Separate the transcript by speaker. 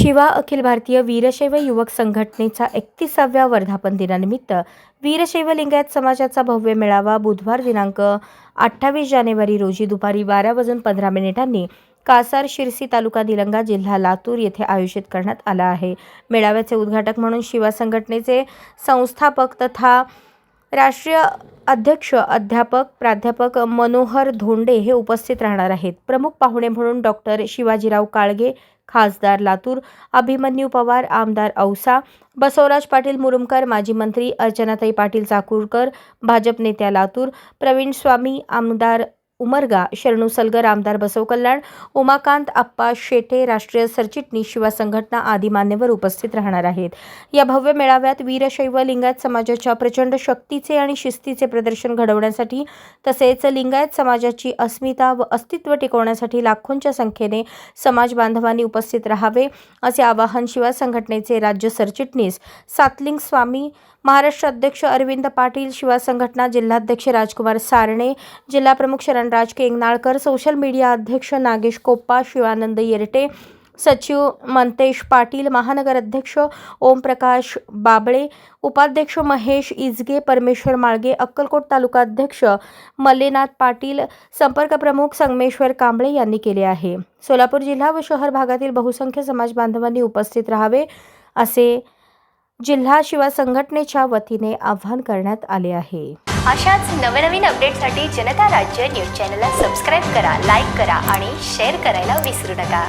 Speaker 1: शिवा अखिल भारतीय वीरशैव युवक संघटनेचा 31व्या वर्धापन दिनानिमित्त वीरशैव लिंगायत समाजाचा भव्य मेळावा बुधवार दिनांक 28 जानेवारी रोजी दुपारी 12:15 कासार शिरसी तालुका निलंगा जिल्हा लातूर येथे आयोजित करण्यात आला आहे। मेळाव्याचे उद्घाटक म्हणून शिवा संघटनेचे संस्थापक तथा राष्ट्रीय अध्यक्ष प्राध्यापक मनोहर धोंडे हे उपस्थित राहणार आहेत। प्रमुख पाहुणे म्हणून डॉक्टर शिवाजीराव काळगे खासदार लातूर, अभिमन्यू पवार आमदार औसा, बसवराज पाटील मुरुमकर माजी मंत्री, अर्चनाताई पाटील चाकूरकर भाजप नेत्या लातूर, प्रवीण स्वामी आमदार उमरगा, शरणू सलगर आमदार बसवकल्याण, उमाकांत आप्पा शेटे राष्ट्रीय सरचिटणीस शिवा संघटना आदी मान्यवर उपस्थित राहणार आहेत। या भव्य मेळाव्यात वीरशैव लिंगायत समाजाच्या प्रचंड शक्तीचे आणि शिस्तीचे प्रदर्शन घडवण्यासाठी तसेच लिंगायत समाजाची अस्मिता व अस्तित्व टिकवण्यासाठी लाखोंच्या संख्येने समाज बांधवांनी उपस्थित राहावे असे आवाहन शिवा संघटनेचे राज्य सरचिटणीस सातलिंग स्वामी, महाराष्ट्र अध्यक्ष अरविंद पाटील, शिवा संघटना जिल्हाध्यक्ष राजकुमार सारणे, जिल्हा प्रमुख शरणराज केंगनाळकर, सोशल मीडिया अध्यक्ष नागेश कोप्पा, शिवानंद येरटे, सचिव मंतेश पाटील, महानगर अध्यक्ष ओमप्रकाश बाबळे, उपाध्यक्ष महेश इजगे, परमेश्वर माळगे, अक्कलकोट तालुका अध्यक्ष मल्लेनाथ पाटील, संपर्क प्रमुख संगमेश्वर कांबळे यांनी केले आहे। सोलापूर जिल्हा व शहर भागातील बहुसंख्य समाज बांधवांनी उपस्थित राहावे असे जिल्हा शिवा संघटनेच्या वतीने आवाहन करण्यात आले आहे।
Speaker 2: अशाच नवनवीन अपडेटसाठी जनता राज्य न्यूज चॅनलला सबस्क्राईब करा, लाईक करा आणि शेअर करायला विसरू नका।